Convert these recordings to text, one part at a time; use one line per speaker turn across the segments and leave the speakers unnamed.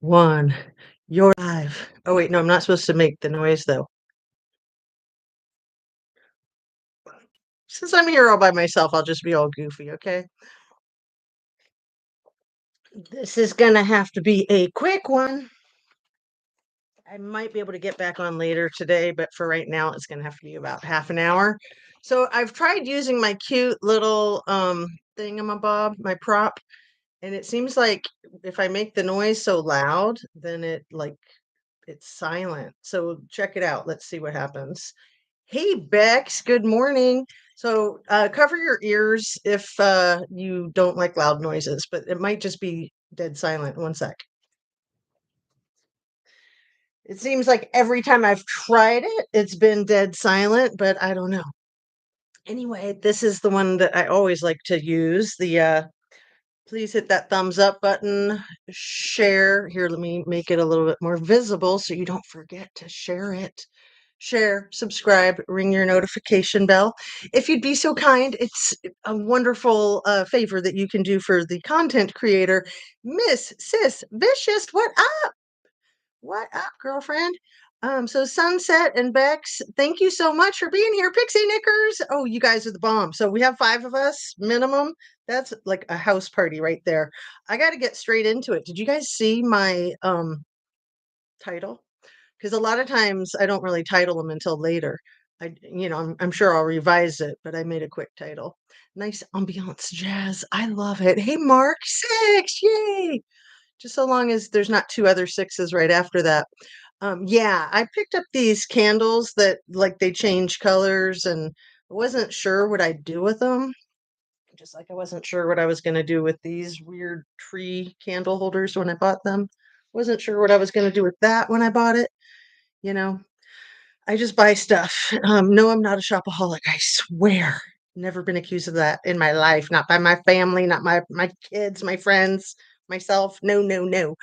One. You're live. Oh, wait, no, I'm not supposed to make the noise though. Since I'm here all by myself, I'll just be all goofy, okay? This is gonna have to be a quick one. I might be able to get back on later today, but for right now, it's gonna have to be about half an hour. So I've tried using my cute little thingamabob, my prop, and it seems like if I make the noise so loud, then it's silent. So check it out. Let's see what happens. Hey, Bex, good morning. So, cover your ears if you don't like loud noises, but it might just be dead silent. One sec. It seems like every time I've tried it, it's been dead silent, but I don't know. Anyway, this is the one that I always like to use. Please hit that thumbs up button, share. Here, let me make it a little bit more visible so you don't forget to share it. Share, subscribe, ring your notification bell. If you'd be so kind, it's a wonderful favor that you can do for the content creator, Miss Sis Vicious. What up? What up, girlfriend? So Sunset and Bex, thank you so much for being here. Pixie Knickers. Oh, you guys are the bomb. So we have five of us minimum. That's like a house party right there. I got to get straight into it. Did you guys see my title? Because a lot of times I don't really title them until later. I'm sure I'll revise it, but I made a quick title. Nice ambiance jazz. I love it. Hey, Mark, six. Yay. Just so long as there's not two other sixes right after that. Yeah, I picked up these candles that like they change colors and I wasn't sure what I'd do with them. Just like I wasn't sure what I was going to do with these weird tree candle holders when I bought them. Wasn't sure what I was going to do with that when I bought it. You know, I just buy stuff. No, I'm not a shopaholic. I swear. Never been accused of that in my life. Not by my family, not my kids, my friends, myself. No, no, no.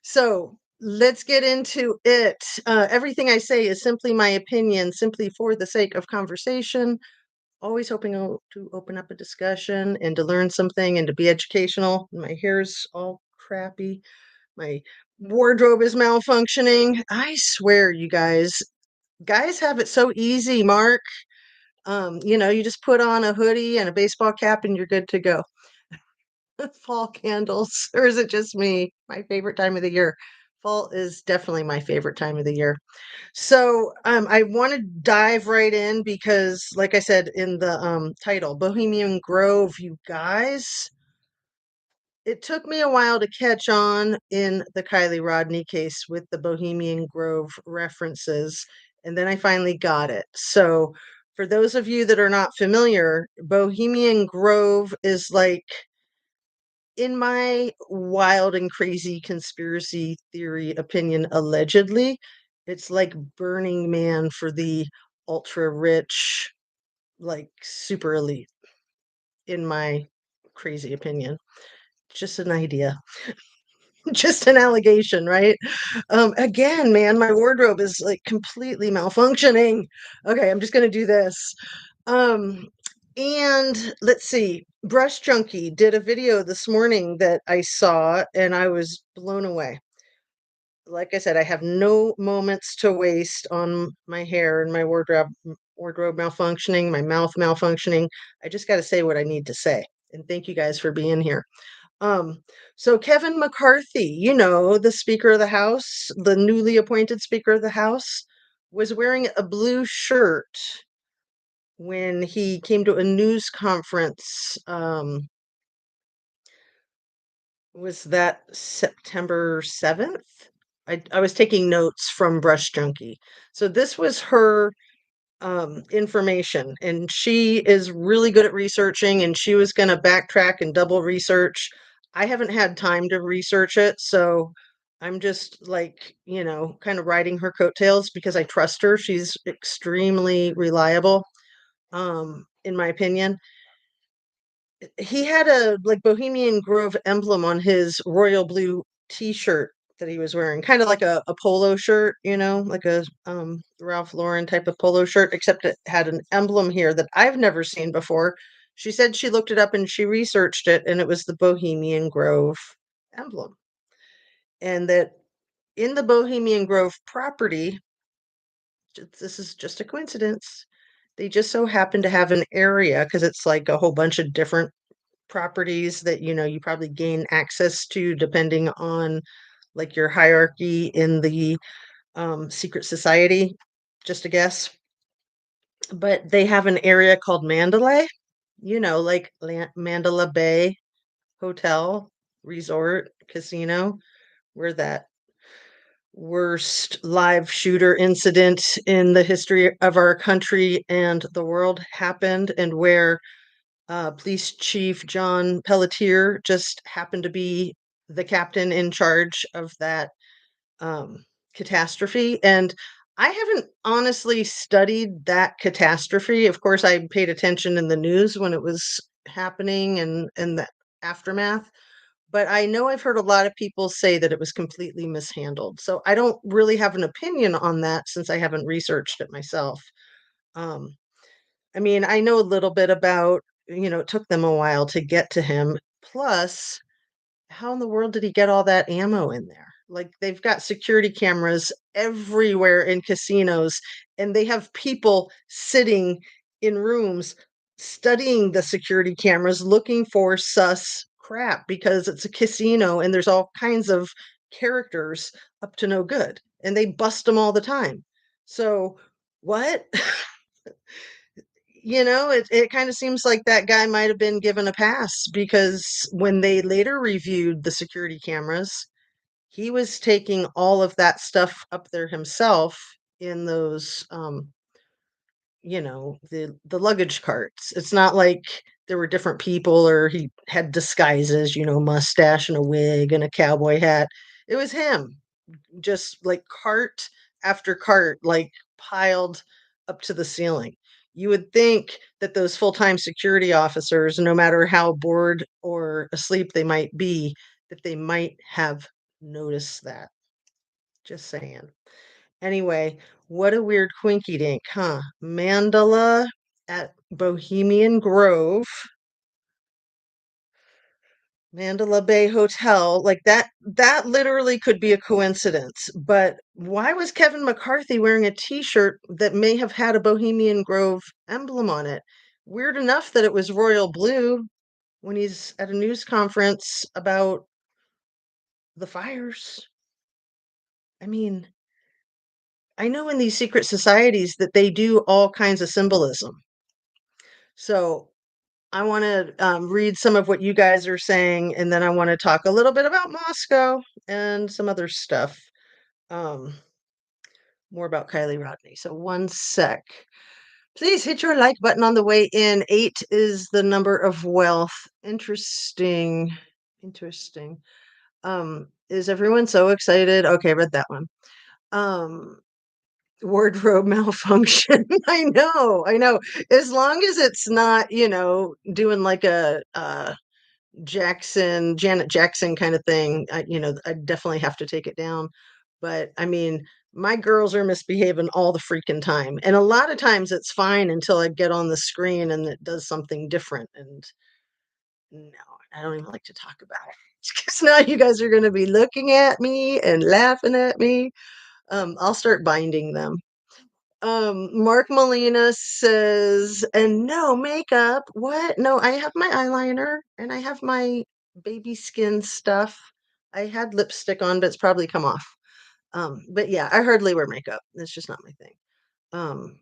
So let's get into it. Everything I say is simply my opinion, simply for the sake of conversation. Always hoping to open up a discussion and to learn something and to be educational. My hair's all crappy. My wardrobe is malfunctioning. I swear, you guys have it so easy, Mark. You just put on a hoodie and a baseball cap and you're good to go. Fall candles, or is it just me? My favorite time of the year. Fall is definitely my favorite time of the year. So I want to dive right in because, like I said in the title, Bohemian Grove, you guys. It took me a while to catch on in the Kylie Rodney case with the Bohemian Grove references, and then I finally got it. So, for those of you that are not familiar, Bohemian Grove is like, in my wild and crazy conspiracy theory opinion, allegedly, it's like Burning Man for the ultra rich, like super elite, in my crazy opinion. Just an idea. Just an allegation, right? Again, man, my wardrobe is like completely malfunctioning. Okay, I'm just gonna do this. Um, and let's see, Brush Junkie did a video this morning that I saw, and I was blown away. Like I said, I have no moments to waste on my hair and my wardrobe malfunctioning, my mouth malfunctioning. I just got to say what I need to say. And thank you guys for being here. Um, so Kevin McCarthy, the Speaker of the House, the newly appointed Speaker of the House, was wearing a blue shirt when he came to a news conference. Was that September 7th? I was taking notes from Brush Junkie. So this was her information, and she is really good at researching, and she was going to backtrack and double research. I haven't had time to research it, so I'm just like, kind of riding her coattails because I trust her. She's extremely reliable, in my opinion. He had a like Bohemian Grove emblem on his royal blue t-shirt that he was wearing, kind of like a polo shirt, like a Ralph Lauren type of polo shirt, except it had an emblem here that I've never seen before. She said she looked it up and she researched it, and it was the Bohemian Grove emblem. and that in the Bohemian Grove property, this is just a coincidence. They just so happen to have an area because it's like a whole bunch of different properties that you probably gain access to depending on like your hierarchy in the secret society. Just a guess, but they have an area called Mandalay. Like Mandalay Bay Hotel, Resort, Casino, where that worst live shooter incident in the history of our country and the world happened, and where Police Chief John Pelletier just happened to be the captain in charge of that um, catastrophe. And I haven't honestly studied that catastrophe. Of course, I paid attention in the news when it was happening and the aftermath. But I know I've heard a lot of people say that it was completely mishandled. So I don't really have an opinion on that since I haven't researched it myself. Um, I mean, I know a little bit about, it took them a while to get to him. Plus, how in the world did he get all that ammo in there? Like, they've got security cameras everywhere in casinos, and they have people sitting in rooms studying the security cameras looking for sus crap because it's a casino and there's all kinds of characters up to no good, and they bust them all the time. So, what? It kind of seems like that guy might have been given a pass because when they later reviewed the security cameras, he was taking all of that stuff up there himself in those the luggage carts. It's not like there were different people or he had disguises, mustache and a wig and a cowboy hat. It was him, just like cart after cart, like piled up to the ceiling. You would think that those full-time security officers, no matter how bored or asleep they might be, that they might have noticed that. Just saying. Anyway, what a weird quinky dink, huh? Mandala at Bohemian Grove, Mandala Bay Hotel, like that literally could be a coincidence. But why was Kevin McCarthy wearing a t-shirt that may have had a Bohemian Grove emblem on it? Weird enough that it was royal blue when he's at a news conference about the fires. I mean, I know in these secret societies that they do all kinds of symbolism. So I want to read some of what you guys are saying, and then I want to talk a little bit about Moscow and some other stuff. Um, More about Kylie Rodney. So, one sec. Please hit your like button on the way in. 8 is the number of wealth. Interesting. Interesting. Is everyone so excited? Okay, I read that one. Um, Wardrobe malfunction. I know, I know. As long as it's not, doing like a Janet Jackson kind of thing, I definitely have to take it down. But I mean, my girls are misbehaving all the freaking time. And a lot of times it's fine until I get on the screen and it does something different. And no, I don't even like to talk about it. Because now you guys are going to be looking at me and laughing at me. I'll start binding them. Mark Molina says, and no makeup. What? No, I have my eyeliner and I have my baby skin stuff. I had lipstick on, but it's probably come off. But yeah, I hardly wear makeup. It's just not my thing. Um,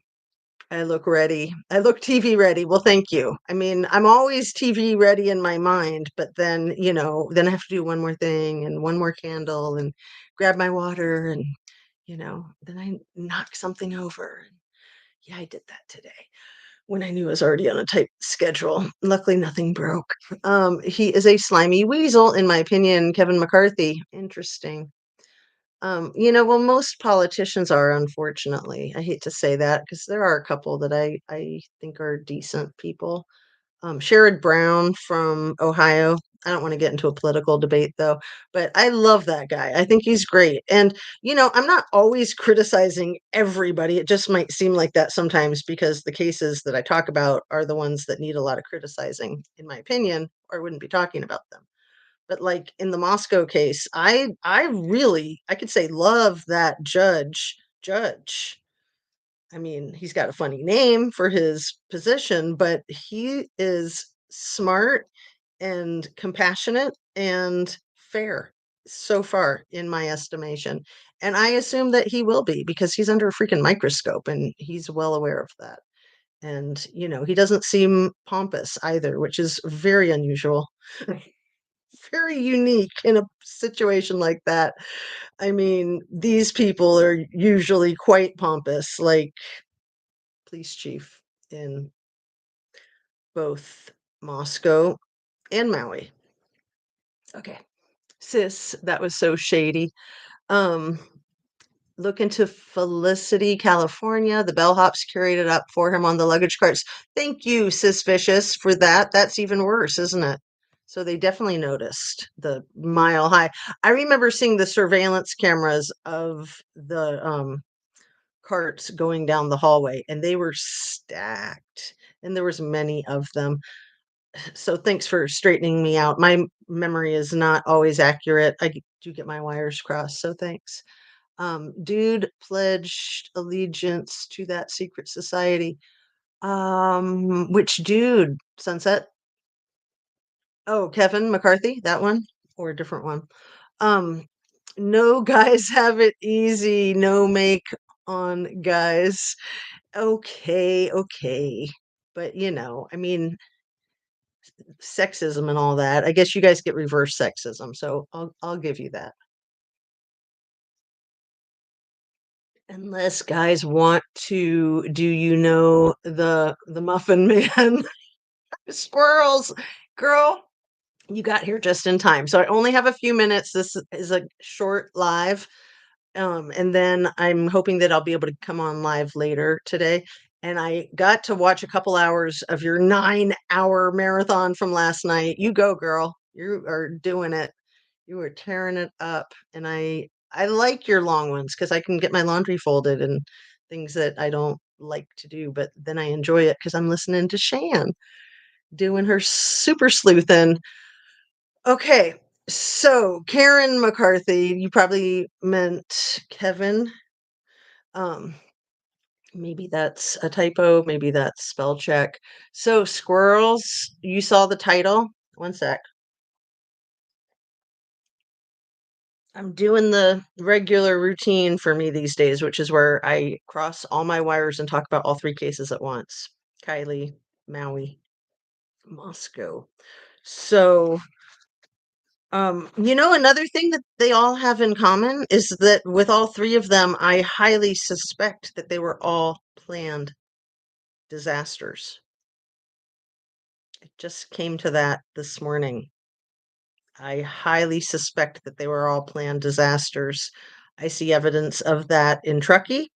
I look ready. I look TV ready. Well, thank you. I mean, I'm always TV ready in my mind, but then, then I have to do one more thing and one more candle and grab my water and, then I knock something over. Yeah, I did that today when I knew I was already on a tight schedule. Luckily, nothing broke. He is a slimy weasel, in my opinion, Kevin McCarthy. Interesting. Well, most politicians are, unfortunately. I hate to say that because there are a couple that I think are decent people. Sherrod Brown from Ohio. I don't want to get into a political debate though, but I love that guy. I think he's great. And, I'm not always criticizing everybody. It just might seem like that sometimes because the cases that I talk about are the ones that need a lot of criticizing, in my opinion, or I wouldn't be talking about them. But like in the Moscow case, I really I could say love that judge. I mean, he's got a funny name for his position, but he is smart and compassionate and fair so far, in my estimation. And I assume that he will be because he's under a freaking microscope and he's well aware of that. And, he doesn't seem pompous either, which is very unusual, very unique in a situation like that. I mean, these people are usually quite pompous, like police chief in both Moscow and Maui. Okay. Sis, that was so shady. Um, look into Felicity, California. The bellhops carried it up for him on the luggage carts. Thank you, Sis Vicious, for that. That's even worse, isn't it? So they definitely noticed the mile high. I remember seeing the surveillance cameras of the carts going down the hallway, and they were stacked, and there was many of them. So thanks for straightening me out. My memory is not always accurate. Do get my wires crossed, so thanks. Dude pledged allegiance to that secret society. Which dude? Sunset? Oh, Kevin McCarthy, that one or a different one? Um, no guys have it easy. No make on guys. Okay, okay. But I mean, sexism and all that. I guess you guys get reverse sexism, so I'll give you that. Unless guys want to, do you know the Muffin Man? Squirrels, girl, you got here just in time. So I only have a few minutes. This is a short live. And then I'm hoping that I'll be able to come on live later today. And I got to watch a couple hours of your 9-hour marathon from last night. You go, girl. You are doing it. You were tearing it up. And I like your long ones because I can get my laundry folded and things that I don't like to do, but then I enjoy it because I'm listening to Shan doing her super sleuthing. Okay, so Karen McCarthy, you probably meant Kevin. Um, maybe that's a typo, maybe that's spell check. So squirrels, you saw the title? One sec. I'm doing the regular routine for me these days, which is where I cross all my wires and talk about all three cases at once. Kylie, Maui, Moscow. So another thing that they all have in common is that with all three of them, I highly suspect that they were all planned disasters. It just came to that this morning. I highly suspect that they were all planned disasters. I see evidence of that in Truckee.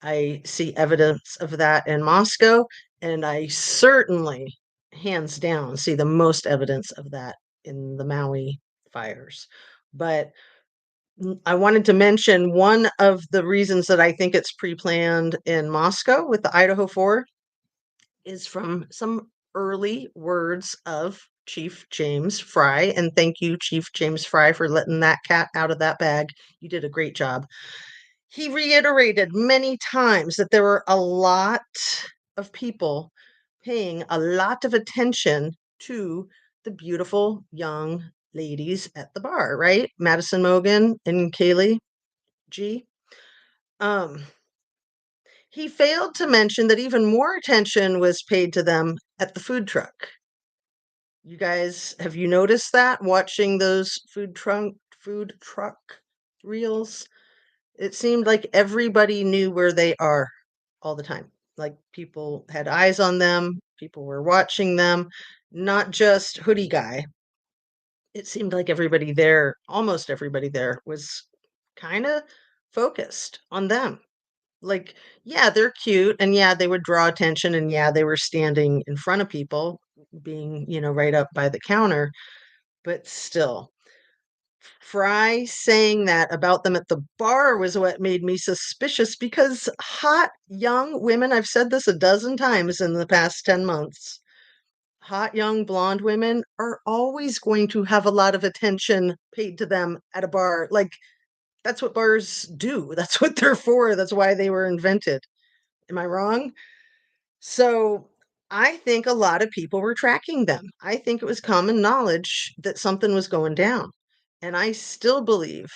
I see evidence of that in Moscow. And I certainly, hands down, see the most evidence of that in the Maui fires. But I wanted to mention one of the reasons that I think it's pre-planned in Moscow with the Idaho 4 is from some early words of Chief James Fry. And thank you, Chief James Fry, for letting that cat out of that bag. You did a great job. He reiterated many times that there were a lot of people paying a lot of attention to the beautiful young ladies at the bar, right? Madison Mogan and Kaylee G. Um, he failed to mention that even more attention was paid to them at the food truck. You guys, have you noticed that watching those food truck reels? It seemed like everybody knew where they are all the time. Like people had eyes on them, people were watching them, not just hoodie guy. It seemed like everybody there, almost everybody there, was kind of focused on them. Like, yeah, they're cute, and yeah, they would draw attention, and yeah, they were standing in front of people, being, right up by the counter, but still. Fry saying that about them at the bar was what made me suspicious because hot young women, I've said this a dozen times in the past 10 months, hot young blonde women are always going to have a lot of attention paid to them at a bar. Like, that's what bars do. That's what they're for. That's why they were invented. Am I wrong? So I think a lot of people were tracking them. I think it was common knowledge that something was going down. And I still believe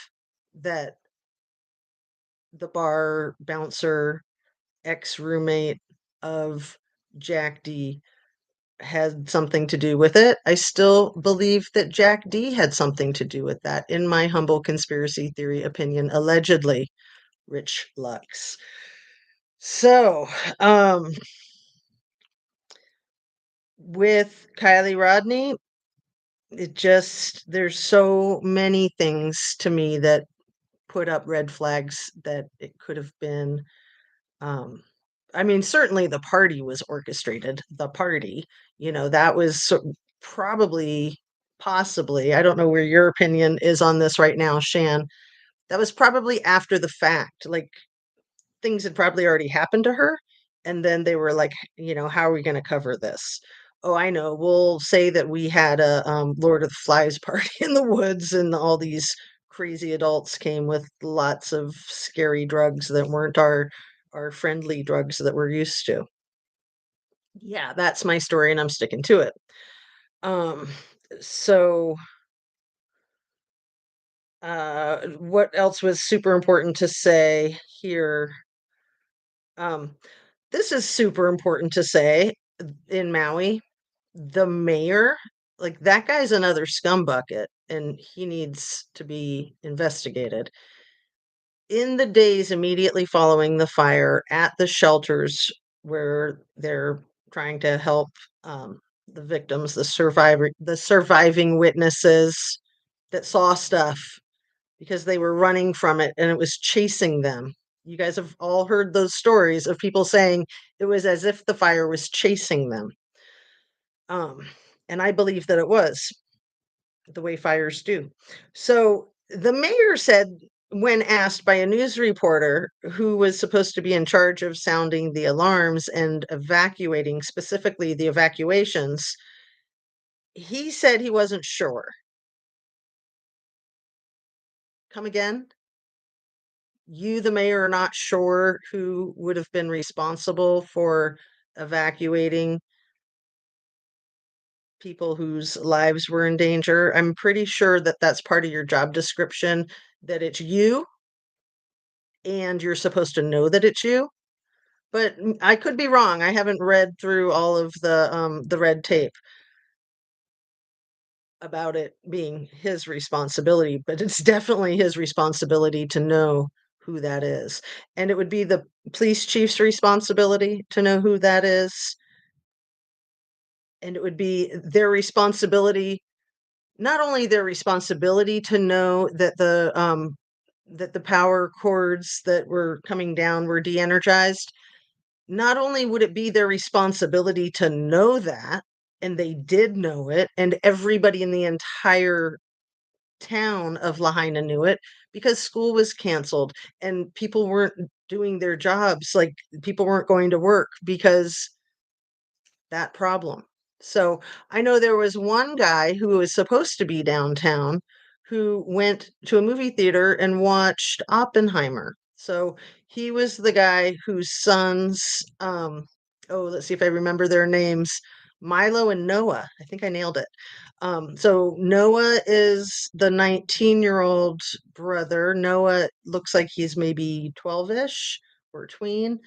that the bar bouncer, ex roommate of Jack D, had something to do with it. I still believe that Jack D had something to do with that, in my humble conspiracy theory opinion, allegedly. Rich Lux. So, um, with Kylie Rodney, there's so many things to me that put up red flags that it could have been. Um, I mean, certainly the party was orchestrated. The party, that was probably, possibly, I don't know where your opinion is on this right now, Shan. That was probably after the fact. Like, things had probably already happened to her. And then they were like, how are we going to cover this? Oh, I know. We'll say that we had a Lord of the Flies party in the woods, and all these crazy adults came with lots of scary drugs that weren't our friendly drugs that we're used to. Yeah, that's my story, and I'm sticking to it. Um, so what else was super important to say here? Um, this is super important to say in Maui. The mayor, like, that guy's another scumbucket, and he needs to be investigated. In the days immediately following the fire at the shelters where they're trying to help the victims, the surviving witnesses that saw stuff because they were running from it and it was chasing them. You guys have all heard those stories of people saying it was as if the fire was chasing them. Um, and I believe that it was the way fires do. So the mayor said, when asked by a news reporter who was supposed to be in charge of sounding the alarms and evacuating, specifically the evacuations, he said he wasn't sure. Come again? You, the mayor, are not sure who would have been responsible for evacuating people whose lives were in danger. I'm pretty sure that that's part of your job description, that it's you, and you're supposed to know that it's you. But I could be wrong. I haven't read through all of the red tape about it being his responsibility, but it's definitely his responsibility to know who that is. And it would be the police chief's responsibility to know who that is. And it would be their responsibility, not only their responsibility to know that the power cords that were coming down were de-energized. Not only would it be their responsibility to know that, and they did know it, and everybody in the entire town of Lahaina knew it, because school was canceled and people weren't doing their jobs. Like, people weren't going to work because that problem. So I know there was one guy who was supposed to be downtown who went to a movie theater and watched Oppenheimer. So he was the guy whose sons, oh, let's see if I remember their names, Milo and Noah. I think I nailed it. So Noah is the 19-year-old brother. Noah looks like he's maybe 12-ish or tween.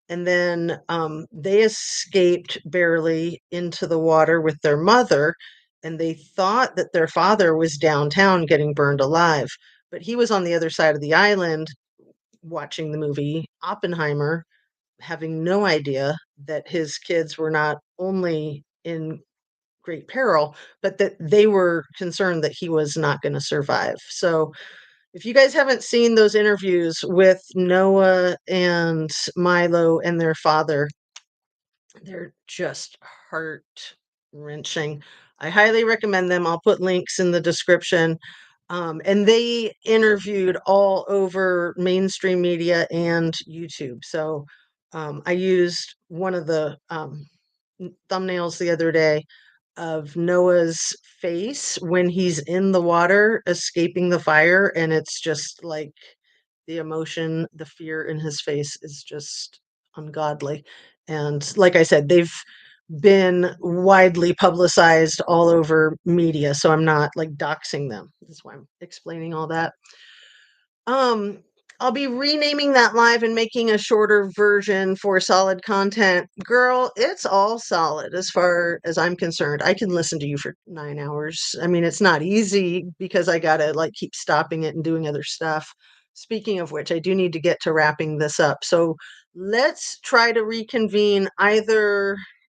And then they escaped barely into the water with their mother, and they thought that their father was downtown getting burned alive. But he was on the other side of the island watching the movie Oppenheimer, having no idea that his kids were not only in great peril, but that they were concerned that he was not going to survive. So if you guys haven't seen those interviews with Noah and Milo and their father, they're just heart wrenching. I highly recommend them. I'll put links in the description. And they interviewed all over mainstream media and YouTube. So I used one of the thumbnails the other day of Noah's face when he's in the water escaping the fire, and it's just like the emotion, the fear in his face is just ungodly. And like I said, they've been widely publicized all over media, so I'm not like doxing them. That's why I'm explaining all that. Um, I'll be renaming that live and making a shorter version for solid content. Girl, it's all solid as far as I'm concerned. I can listen to you for 9 hours. I mean, it's not easy because I gotta like keep stopping it and doing other stuff. Speaking of which, I do need to get to wrapping this up. So let's try to reconvene either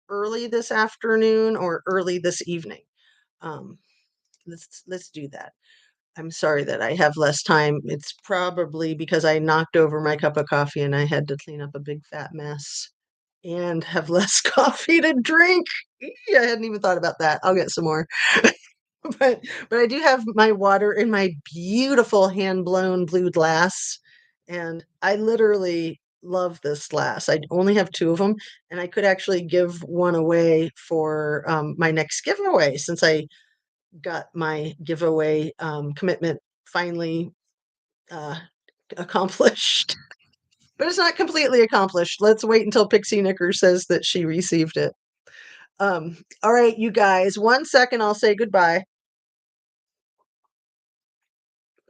early this afternoon or early this evening. Um, let's do that. I'm sorry that I have less time. It's probably because I knocked over my cup of coffee and I had to clean up a big fat mess and have less coffee to drink. I hadn't even thought about that. I'll get some more. but but I do have my water in my beautiful hand blown blue glass, and I literally love this glass. I only have two of them, and I could actually give one away for my next giveaway since I got my giveaway commitment finally uh, accomplished. But it's not completely accomplished. Let's wait until Pixie Knicker says that she received it. All right, you guys, 1 second, I'll say goodbye.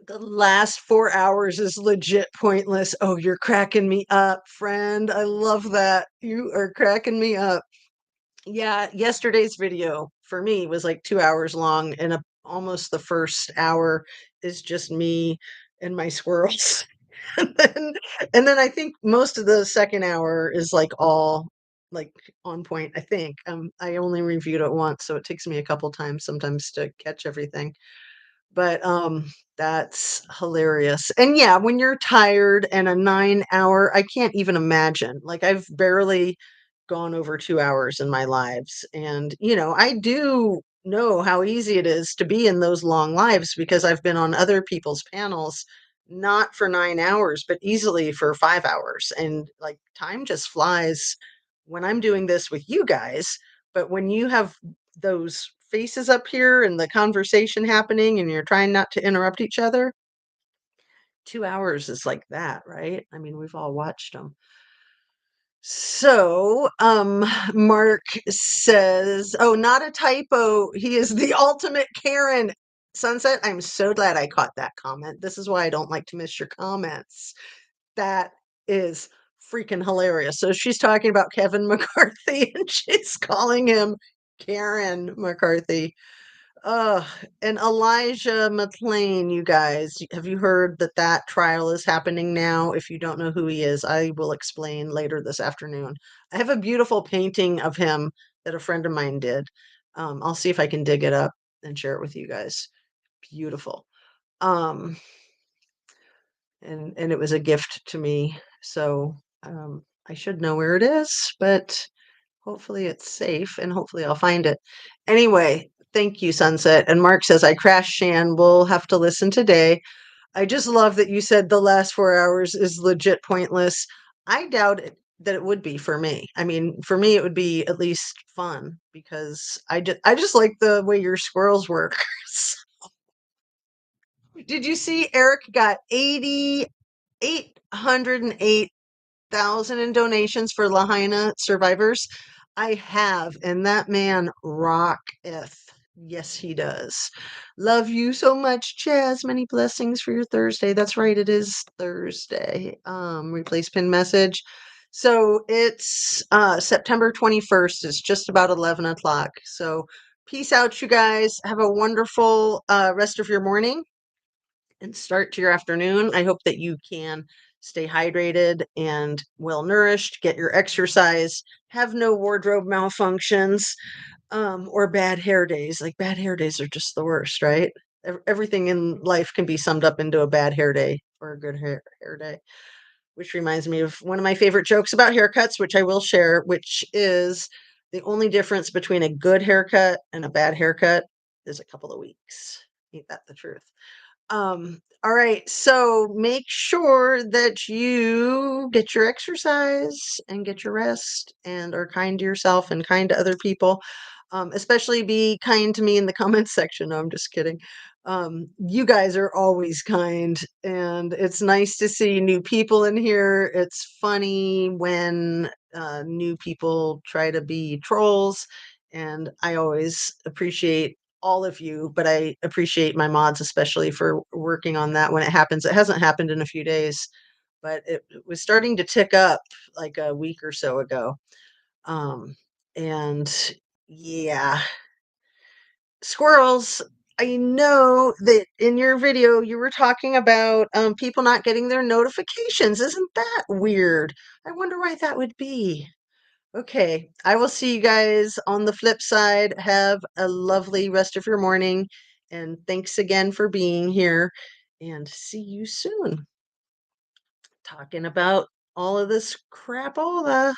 The last 4 hours is legit pointless. Oh, you're cracking me up, friend. I love that. You are cracking me up. Yeah, yesterday's video for me was like 2 hours long, and almost the first hour is just me and my squirrels. and then and then I think most of the second hour is like all like on point, I think. I only reviewed it once, so it takes me a couple times sometimes to catch everything. But, that's hilarious. And yeah, when you're tired and a 9 hour, I can't even imagine. Like, I've barely gone over 2 hours in my lives. And, I do know how easy it is to be in those long lives because I've been on other people's panels, not for 9 hours, but easily for 5 hours. And like, time just flies when I'm doing this with you guys. But when you have those faces up here and the conversation happening and you're trying not to interrupt each other, 2 hours is like that, right? I mean, we've all watched them. So, Mark says, oh, not a typo. He is the ultimate Karen. Sunset, I'm so glad I caught that comment. This is why I don't like to miss your comments. That is freaking hilarious. So she's talking about Kevin McCarthy and she's calling him Karen McCarthy. And Elijah McClain, you guys, have you heard that that trial is happening now? If you don't know who he is, I will explain later this afternoon. I have a beautiful painting of him that a friend of mine did. I'll see if I can dig it up and share it with you guys. Beautiful. Um, and it was a gift to me. So I should know where it is, but hopefully it's safe and hopefully I'll find it. Anyway, thank you, Sunset. And Mark says, I crashed, Shan. We'll have to listen today. I just love that you said the last 4 hours is legit pointless. I doubt it that it would be for me. I mean, for me, it would be at least fun because I just like the way your squirrels work. Did you see Eric got 808,000 in donations for Lahaina survivors? I have, and that man rocketh. Yes, he does. Love you so much, Chaz. Many blessings for your Thursday. That's right, it is Thursday. Replace pin message. So it's September 21st. It's just about 11 o'clock. So peace out, you guys. Have a wonderful rest of your morning and start to your afternoon. I hope that you can stay hydrated and well nourished, get your exercise, have no wardrobe malfunctions, or bad hair days. Like bad hair days are just the worst, right? Everything in life can be summed up into a bad hair day or a good hair day. Which reminds me of one of my favorite jokes about haircuts, which I will share, which is the only difference between a good haircut and a bad haircut is a couple of weeks. Ain't that the truth? All right, so make sure that you get your exercise and get your rest and are kind to yourself and kind to other people. Especially be kind to me in the comments section. No, I'm just kidding. You guys are always kind, and it's nice to see new people in here. It's funny when new people try to be trolls, and I always appreciate all of you, but I appreciate my mods especially for working on that when it happens. It hasn't happened in a few days, but it was starting to tick up like a week or so ago. Um, and yeah, squirrels. I know that in your video you were talking about people not getting their notifications. Isn't that weird? I wonder why that would be. Okay, I will see you guys on the flip side. Have a lovely rest of your morning. And thanks again for being here. And see you soon. Talking about all of this crapola.